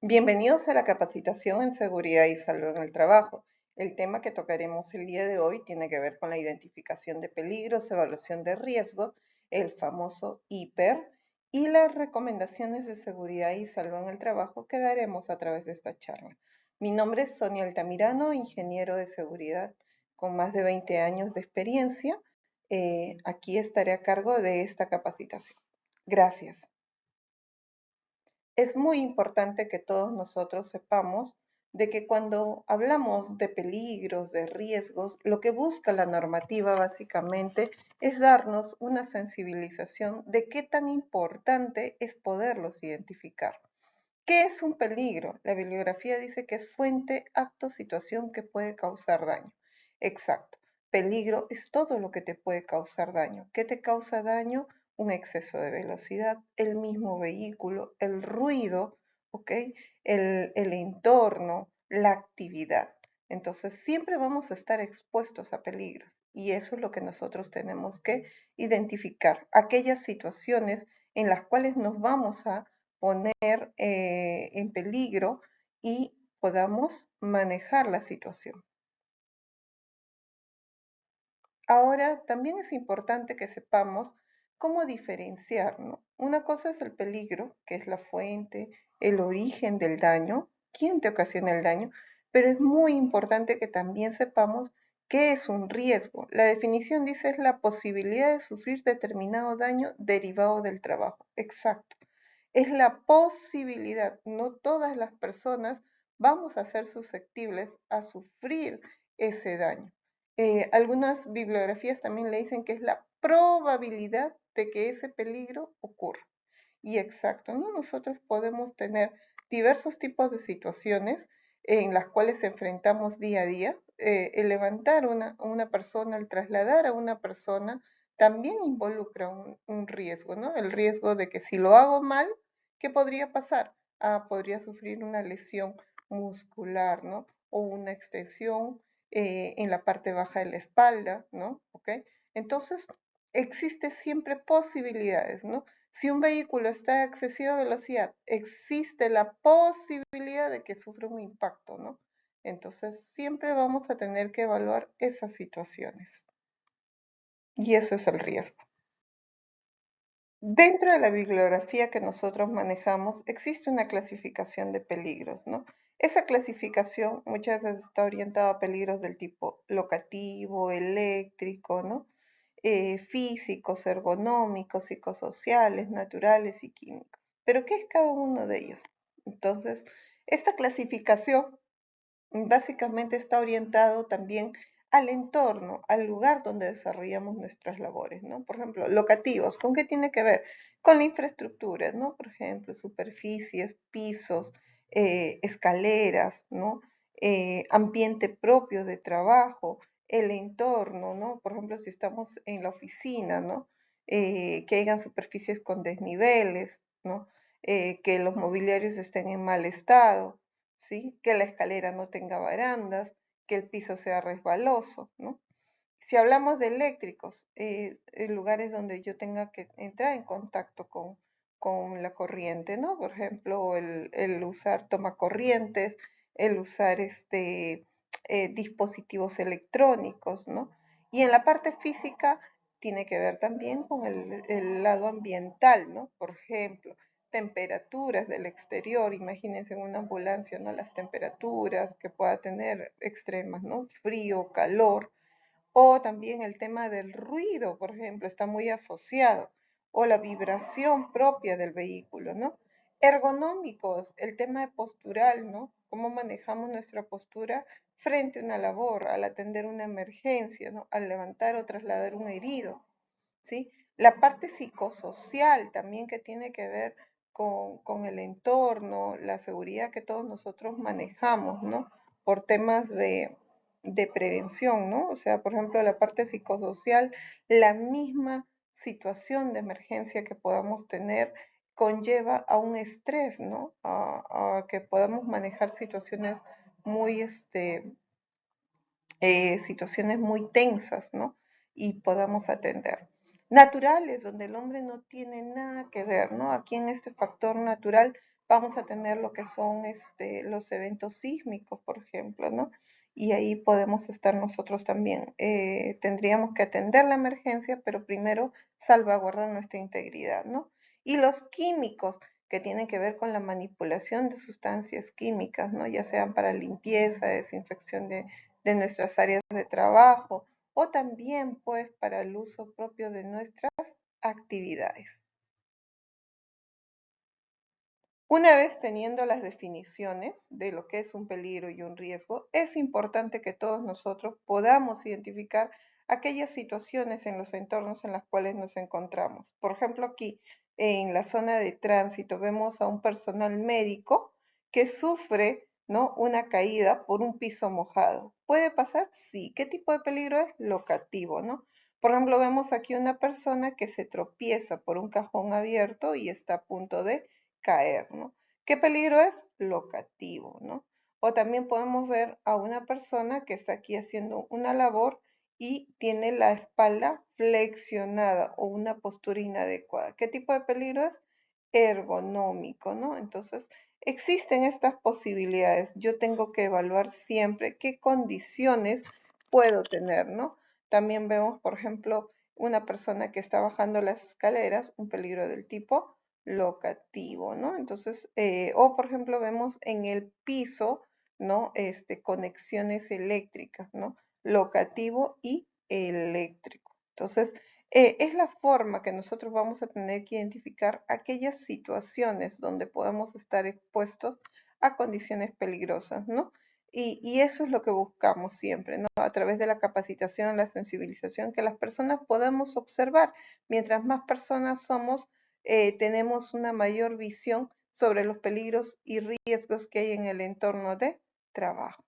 Bienvenidos a la capacitación en seguridad y salud en el trabajo. El tema que tocaremos el día de hoy tiene que ver con la identificación de peligros, evaluación de riesgos, el famoso IPER, y las recomendaciones de seguridad y salud en el trabajo que daremos a través de esta charla. Mi nombre es Sonia Altamirano, ingeniero de seguridad con más de 20 años de experiencia. Aquí estaré a cargo de esta capacitación. Gracias. Es muy importante que todos nosotros sepamos de que cuando hablamos de peligros, de riesgos, lo que busca la normativa básicamente es darnos una sensibilización de qué tan importante es poderlos identificar. ¿Qué es un peligro? La bibliografía dice que es fuente, acto, situación que puede causar daño. Exacto. Peligro es todo lo que te puede causar daño. ¿Qué te causa daño? Un exceso de velocidad, el mismo vehículo, el ruido, ¿ok? El entorno, la actividad. Entonces siempre vamos a estar expuestos a peligros y eso es lo que nosotros tenemos que identificar. Aquellas situaciones en las cuales nos vamos a poner en peligro y podamos manejar la situación. Ahora, también es importante que sepamos cómo diferenciar, ¿no? Una cosa es el peligro, que es la fuente, el origen del daño, quién te ocasiona el daño, pero es muy importante que también sepamos qué es un riesgo. La definición dice es la posibilidad de sufrir determinado daño derivado del trabajo. Exacto. Es la posibilidad, no todas las personas vamos a ser susceptibles a sufrir ese daño. Algunas bibliografías también le dicen que es la probabilidad de que ese peligro ocurra. Y exacto, ¿no? Nosotros podemos tener diversos tipos de situaciones en las cuales enfrentamos día a día. El levantar a una persona, el trasladar a una persona, también involucra un riesgo, ¿no? El riesgo de que si lo hago mal, ¿qué podría pasar? Podría sufrir una lesión muscular, ¿no? O una extensión en la parte baja de la espalda, ¿no? ¿Ok? Entonces, existe siempre posibilidades, ¿no? Si un vehículo está a excesiva velocidad, existe la posibilidad de que sufra un impacto, ¿no? Entonces, siempre vamos a tener que evaluar esas situaciones. Y eso es el riesgo. Dentro de la bibliografía que nosotros manejamos, existe una clasificación de peligros, ¿no? Esa clasificación muchas veces está orientada a peligros del tipo locativo, eléctrico, ¿no? Físicos, ergonómicos, psicosociales, naturales y químicos. Pero ¿qué es cada uno de ellos? Entonces, esta clasificación básicamente está orientado también al entorno, al lugar donde desarrollamos nuestras labores, ¿no? Por ejemplo, locativos, ¿con qué tiene que ver? Con la infraestructura, ¿no? Por ejemplo, superficies, pisos, escaleras, ¿no? Ambiente propio de trabajo, el entorno, ¿no? Por ejemplo, si estamos en la oficina, ¿no? Que hayan superficies con desniveles, ¿no? Que los mobiliarios estén en mal estado, ¿sí? Que la escalera no tenga barandas, que el piso sea resbaloso, ¿no? Si hablamos de eléctricos, en lugares donde yo tenga que entrar en contacto con la corriente, ¿no? Por ejemplo, el usar tomacorrientes, el usar dispositivos electrónicos, ¿no? Y en la parte física tiene que ver también con el lado ambiental, ¿no? Por ejemplo, temperaturas del exterior, imagínense en una ambulancia, ¿no? Las temperaturas que pueda tener extremas, ¿no? Frío, calor, o también el tema del ruido, por ejemplo, está muy asociado, o la vibración propia del vehículo, ¿no? Ergonómicos, el tema de postural, ¿no? Cómo manejamos nuestra postura frente a una labor, al atender una emergencia, ¿no? Al levantar o trasladar un herido, ¿sí? La parte psicosocial también que tiene que ver con el entorno, la seguridad que todos nosotros manejamos, ¿no? Por temas de prevención, ¿no? O sea, por ejemplo, la parte psicosocial, la misma situación de emergencia que podamos tener conlleva a un estrés, ¿no? A que podamos manejar situaciones muy, situaciones muy tensas, ¿no? Y podamos atender. Naturales, donde el hombre no tiene nada que ver, ¿no? Aquí en este factor natural vamos a tener lo que son los eventos sísmicos, por ejemplo, ¿no? Y ahí podemos estar nosotros también. Tendríamos que atender la emergencia, pero primero salvaguardar nuestra integridad, ¿no? Y los químicos, que tienen que ver con la manipulación de sustancias químicas, ¿no? Ya sean para limpieza, desinfección de nuestras áreas de trabajo o también pues para el uso propio de nuestras actividades. Una vez teniendo las definiciones de lo que es un peligro y un riesgo, es importante que todos nosotros podamos identificar aquellas situaciones en los entornos en las cuales nos encontramos. Por ejemplo, aquí en la zona de tránsito vemos a un personal médico que sufre, ¿no?, una caída por un piso mojado. ¿Puede pasar? Sí. ¿Qué tipo de peligro es? Locativo, ¿no? Por ejemplo, vemos aquí una persona que se tropieza por un cajón abierto y está a punto de caer, ¿no? ¿Qué peligro es? Locativo, ¿no? O también podemos ver a una persona que está aquí haciendo una labor y tiene la espalda flexionada o una postura inadecuada. ¿Qué tipo de peligro es? Ergonómico, ¿no? Entonces, existen estas posibilidades. Yo tengo que evaluar siempre qué condiciones puedo tener, ¿no? También vemos, por ejemplo, una persona que está bajando las escaleras, un peligro del tipo locativo, ¿no? Entonces, o por ejemplo, vemos en el piso, ¿no? Conexiones eléctricas, ¿no? Locativo y eléctrico. Entonces, es la forma que nosotros vamos a tener que identificar aquellas situaciones donde podemos estar expuestos a condiciones peligrosas, ¿no? Y eso es lo que buscamos siempre, ¿no? A través de la capacitación, la sensibilización, que las personas podamos observar. Mientras más personas somos, tenemos una mayor visión sobre los peligros y riesgos que hay en el entorno de trabajo.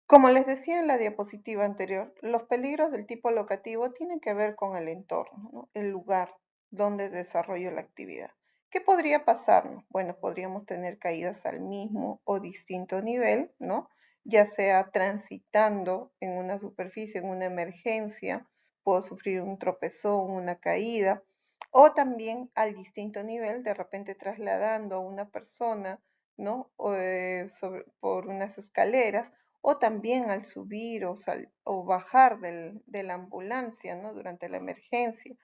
Como les decía en la diapositiva anterior, los peligros del tipo locativo tienen que ver con el entorno, ¿no?, el lugar donde desarrollo la actividad. ¿Qué podría pasarnos? Bueno, podríamos tener caídas al mismo o distinto nivel, ¿no? Ya sea transitando en una superficie, en una emergencia, puedo sufrir un tropezón, una caída, o también al distinto nivel, de repente trasladando a una persona, ¿no? Por unas escaleras, o también al subir o bajar de la ambulancia, ¿no?, durante la emergencia.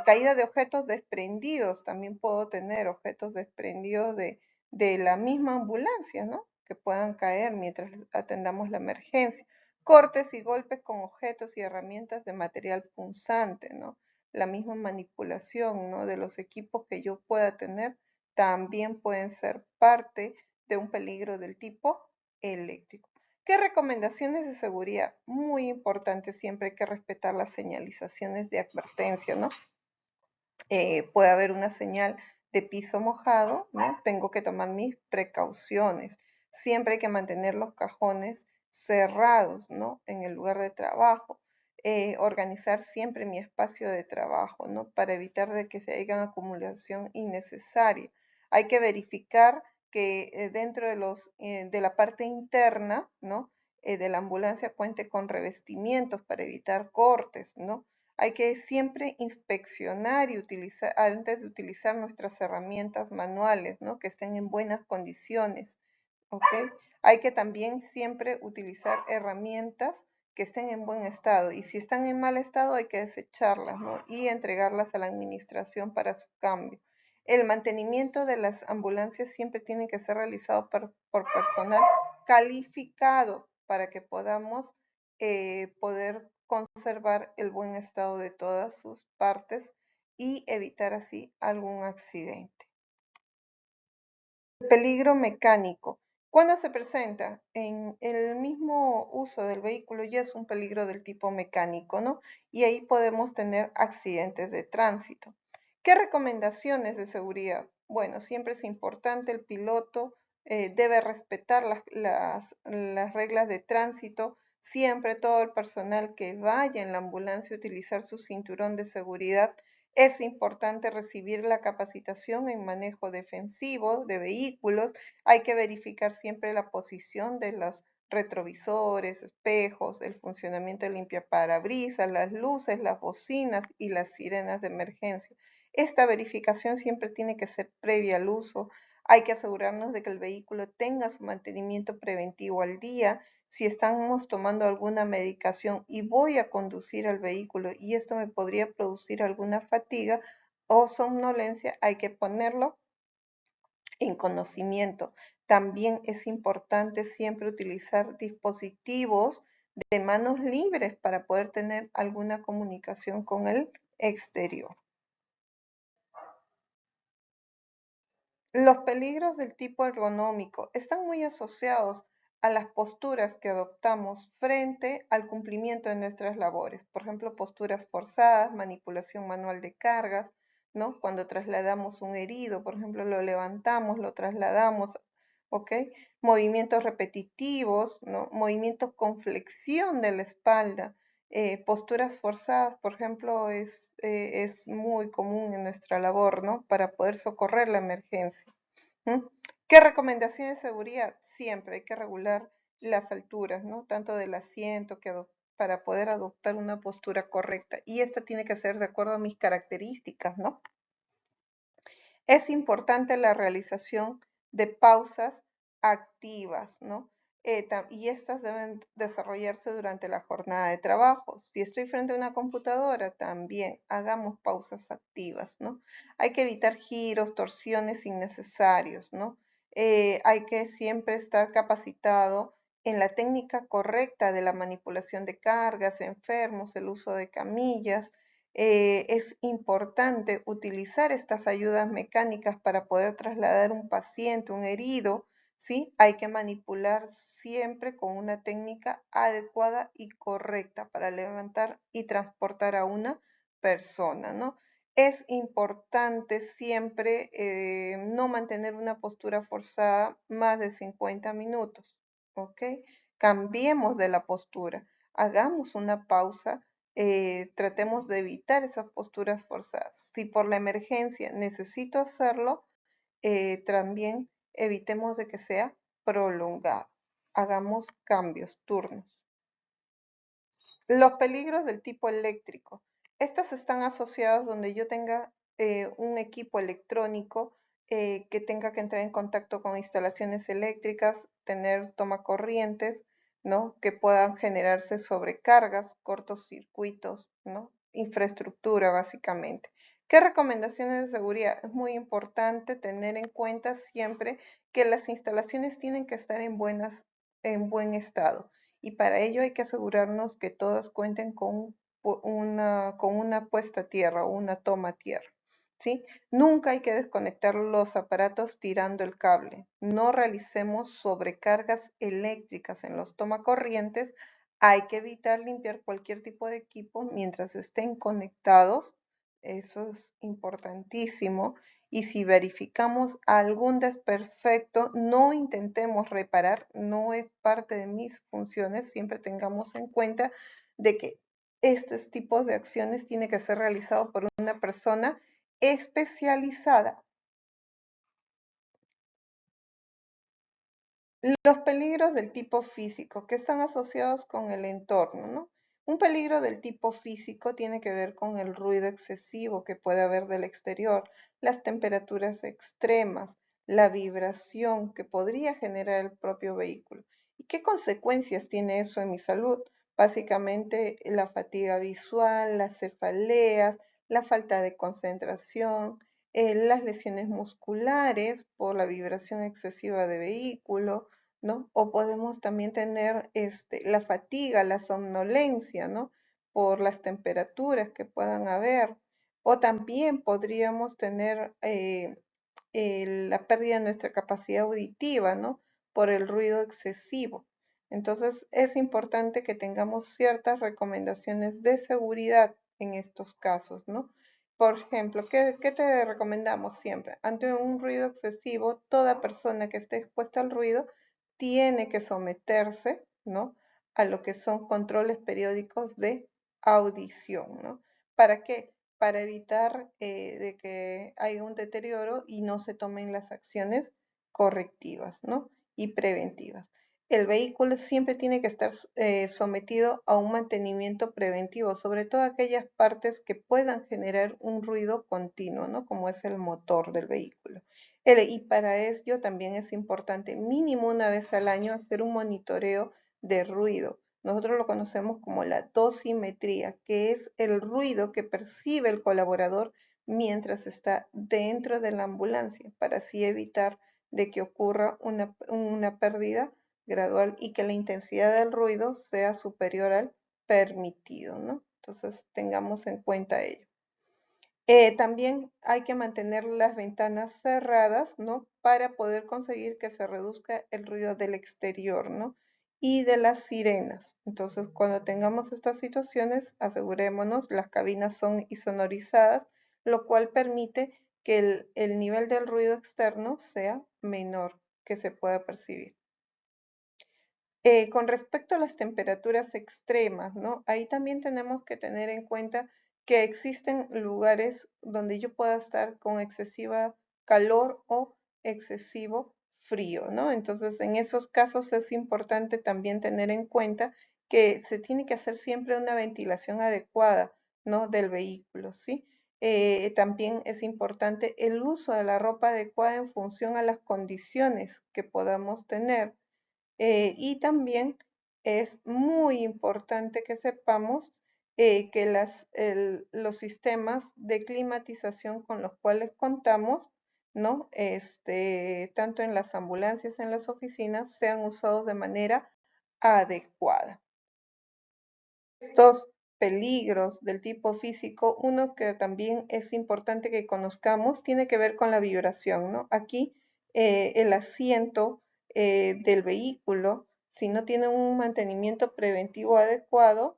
Caída de objetos desprendidos, también puedo tener objetos desprendidos de la misma ambulancia, ¿no?, que puedan caer mientras atendamos la emergencia. Cortes y golpes con objetos y herramientas de material punzante, ¿no? La misma manipulación, ¿no?, de los equipos que yo pueda tener también pueden ser parte de un peligro del tipo eléctrico. ¿Qué recomendaciones de seguridad? Muy importante, siempre hay que respetar las señalizaciones de advertencia, ¿no? Puede haber una señal de piso mojado, ¿no? Tengo que tomar mis precauciones. Siempre hay que mantener los cajones cerrados, ¿no?, en el lugar de trabajo. Organizar siempre mi espacio de trabajo, ¿no?, para evitar de que se haya acumulación innecesaria. Hay que verificar que dentro de la parte interna, ¿no?, de la ambulancia cuente con revestimientos para evitar cortes, ¿no? Hay que siempre inspeccionar y utilizar, antes de utilizar nuestras herramientas manuales, ¿no?, que estén en buenas condiciones, ¿ok? Hay que también siempre utilizar herramientas que estén en buen estado, y si están en mal estado hay que desecharlas, ¿no?, y entregarlas a la administración para su cambio. El mantenimiento de las ambulancias siempre tiene que ser realizado por personal calificado para que podamos poder conservar el buen estado de todas sus partes y evitar así algún accidente. El peligro mecánico. ¿Cuándo se presenta? En el mismo uso del vehículo ya es un peligro del tipo mecánico, ¿no? Y ahí podemos tener accidentes de tránsito. ¿Qué recomendaciones de seguridad? Bueno, siempre es importante, el piloto debe respetar las reglas de tránsito. Siempre todo el personal que vaya en la ambulancia a utilizar su cinturón de seguridad. Es importante recibir la capacitación en manejo defensivo de vehículos. Hay que verificar siempre la posición de los retrovisores, espejos, el funcionamiento de limpiaparabrisas, las luces, las bocinas y las sirenas de emergencia. Esta verificación siempre tiene que ser previa al uso. Hay que asegurarnos de que el vehículo tenga su mantenimiento preventivo al día. Si estamos tomando alguna medicación y voy a conducir el vehículo y esto me podría producir alguna fatiga o somnolencia, hay que ponerlo en conocimiento. También es importante siempre utilizar dispositivos de manos libres para poder tener alguna comunicación con el exterior. Los peligros del tipo ergonómico están muy asociados a las posturas que adoptamos frente al cumplimiento de nuestras labores. Por ejemplo, posturas forzadas, manipulación manual de cargas, ¿no? Cuando trasladamos un herido, por ejemplo, lo levantamos, lo trasladamos, ¿ok? Movimientos repetitivos, ¿no? Movimientos con flexión de la espalda. Posturas forzadas, por ejemplo, es muy común en nuestra labor, ¿no? Para poder socorrer la emergencia. ¿Mm? ¿Qué recomendación de seguridad? Siempre hay que regular las alturas, ¿no? Tanto del asiento para poder adoptar una postura correcta. Y esta tiene que ser de acuerdo a mis características, ¿no? Es importante la realización de pausas activas, ¿no? Y estas deben desarrollarse durante la jornada de trabajo. Si estoy frente a una computadora, también hagamos pausas activas, ¿no? Hay que evitar giros, torsiones innecesarios, ¿no? Hay que siempre estar capacitado en la técnica correcta de la manipulación de cargas, enfermos, el uso de camillas, es importante utilizar estas ayudas mecánicas para poder trasladar un paciente, un herido, ¿sí? Hay que manipular siempre con una técnica adecuada y correcta para levantar y transportar a una persona, ¿no? Es importante siempre no mantener una postura forzada más de 50 minutos, ¿ok? Cambiemos de la postura, hagamos una pausa, tratemos de evitar esas posturas forzadas. Si por la emergencia necesito hacerlo, también evitemos de que sea prolongado. Hagamos cambios, turnos. Los peligros del tipo eléctrico. Estas están asociadas donde yo tenga un equipo electrónico que tenga que entrar en contacto con instalaciones eléctricas, tener tomacorrientes, ¿no? Que puedan generarse sobrecargas, cortocircuitos, ¿no? Infraestructura, básicamente. ¿Qué recomendaciones de seguridad? Es muy importante tener en cuenta siempre que las instalaciones tienen que estar en buen estado y para ello hay que asegurarnos que todas cuenten con una puesta a tierra o una toma a tierra, ¿sí? Nunca hay que desconectar los aparatos tirando el cable. No realicemos sobrecargas eléctricas en los tomacorrientes. Hay que evitar limpiar cualquier tipo de equipo mientras estén conectados. Eso es importantísimo. Y si verificamos algún desperfecto, no intentemos reparar, no es parte de mis funciones. Siempre tengamos en cuenta de que estos tipos de acciones tienen que ser realizados por una persona especializada. Los peligros del tipo físico que están asociados con el entorno, ¿no? Un peligro del tipo físico tiene que ver con el ruido excesivo que puede haber del exterior, las temperaturas extremas, la vibración que podría generar el propio vehículo. ¿Y qué consecuencias tiene eso en mi salud? Básicamente la fatiga visual, las cefaleas, la falta de concentración, las lesiones musculares por la vibración excesiva de vehículo, ¿no? O podemos también tener la fatiga, la somnolencia, ¿no? Por las temperaturas que puedan haber. O también podríamos tener la pérdida de nuestra capacidad auditiva, ¿no? Por el ruido excesivo. Entonces es importante que tengamos ciertas recomendaciones de seguridad en estos casos, ¿no? Por ejemplo, ¿qué te recomendamos siempre? Ante un ruido excesivo, toda persona que esté expuesta al ruido tiene que someterse, ¿no? A lo que son controles periódicos de audición, ¿no? ¿Para qué? Para evitar de que haya un deterioro y no se tomen las acciones correctivas, ¿no? Y preventivas. El vehículo siempre tiene que estar sometido a un mantenimiento preventivo, sobre todo aquellas partes que puedan generar un ruido continuo, ¿no? Como es el motor del vehículo. Y para ello también es importante mínimo una vez al año hacer un monitoreo de ruido. Nosotros lo conocemos como la dosimetría, que es el ruido que percibe el colaborador mientras está dentro de la ambulancia, para así evitar de que ocurra una pérdida gradual y que la intensidad del ruido sea superior al permitido, ¿no? Entonces tengamos en cuenta ello. También hay que mantener las ventanas cerradas, ¿no? Para poder conseguir que se reduzca el ruido del exterior, ¿no? Y de las sirenas. Entonces, cuando tengamos estas situaciones, asegurémonos, las cabinas son insonorizadas, lo cual permite que el nivel del ruido externo sea menor que se pueda percibir. Con respecto a las temperaturas extremas, ¿no? Ahí también tenemos que tener en cuenta que existen lugares donde yo pueda estar con excesiva calor o excesivo frío, ¿no? Entonces, en esos casos es importante también tener en cuenta que se tiene que hacer siempre una ventilación adecuada, ¿no? Del vehículo, ¿sí? También es importante el uso de la ropa adecuada en función a las condiciones que podamos tener. Y también es muy importante que sepamos que los sistemas de climatización con los cuales contamos, ¿no? Tanto en las ambulancias, en las oficinas, sean usados de manera adecuada. Estos peligros del tipo físico, uno que también es importante que conozcamos, tiene que ver con la vibración, ¿no? Aquí el asiento del vehículo, si no tiene un mantenimiento preventivo adecuado,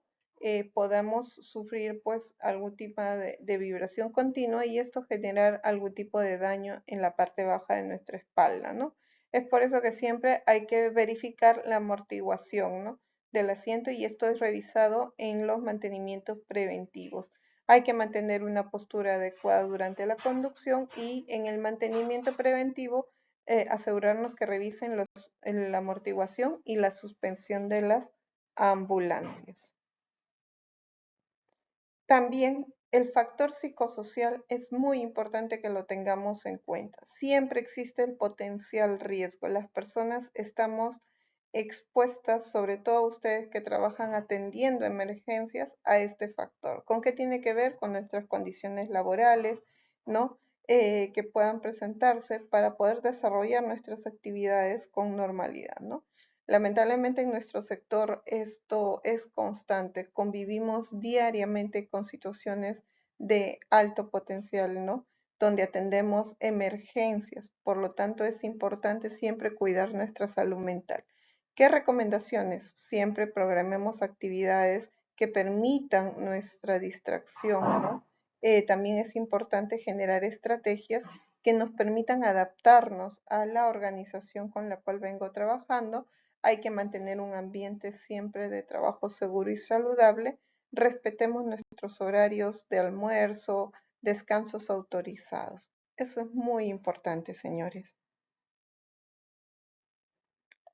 podamos sufrir pues algún tipo de vibración continua y esto generar algún tipo de daño en la parte baja de nuestra espalda, ¿no? Es por eso que siempre hay que verificar la amortiguación, ¿no? Del asiento y esto es revisado en los mantenimientos preventivos. Hay que mantener una postura adecuada durante la conducción y en el mantenimiento preventivo asegurarnos que revisen la amortiguación y la suspensión de las ambulancias. También el factor psicosocial es muy importante que lo tengamos en cuenta. Siempre existe el potencial riesgo. Las personas estamos expuestas, sobre todo ustedes que trabajan atendiendo emergencias, a este factor. ¿Con qué tiene que ver? Con nuestras condiciones laborales, ¿no? Que puedan presentarse para poder desarrollar nuestras actividades con normalidad, ¿no? Lamentablemente en nuestro sector esto es constante, convivimos diariamente con situaciones de alto potencial, ¿no? Donde atendemos emergencias, por lo tanto es importante siempre cuidar nuestra salud mental. ¿Qué recomendaciones? Siempre programemos actividades que permitan nuestra distracción, ¿no? También es importante generar estrategias que nos permitan adaptarnos a la organización con la cual vengo trabajando. Hay que mantener un ambiente siempre de trabajo seguro y saludable. Respetemos nuestros horarios de almuerzo, descansos autorizados. Eso es muy importante, señores.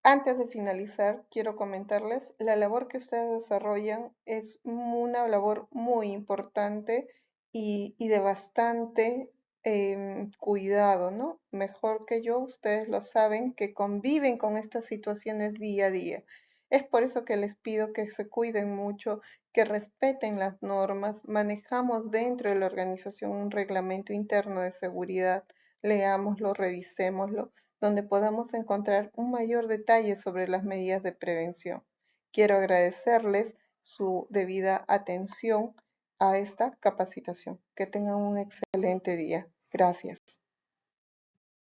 Antes de finalizar, quiero comentarles, la labor que ustedes desarrollan es una labor muy importante y de bastante cuidado, ¿no? Mejor que yo, ustedes lo saben, que conviven con estas situaciones día a día. Es por eso que les pido que se cuiden mucho, que respeten las normas. Manejamos dentro de la organización un reglamento interno de seguridad. Leámoslo, revisémoslo donde podamos encontrar un mayor detalle sobre las medidas de prevención. Quiero agradecerles su debida atención a esta capacitación. Que tengan un excelente día. Gracias.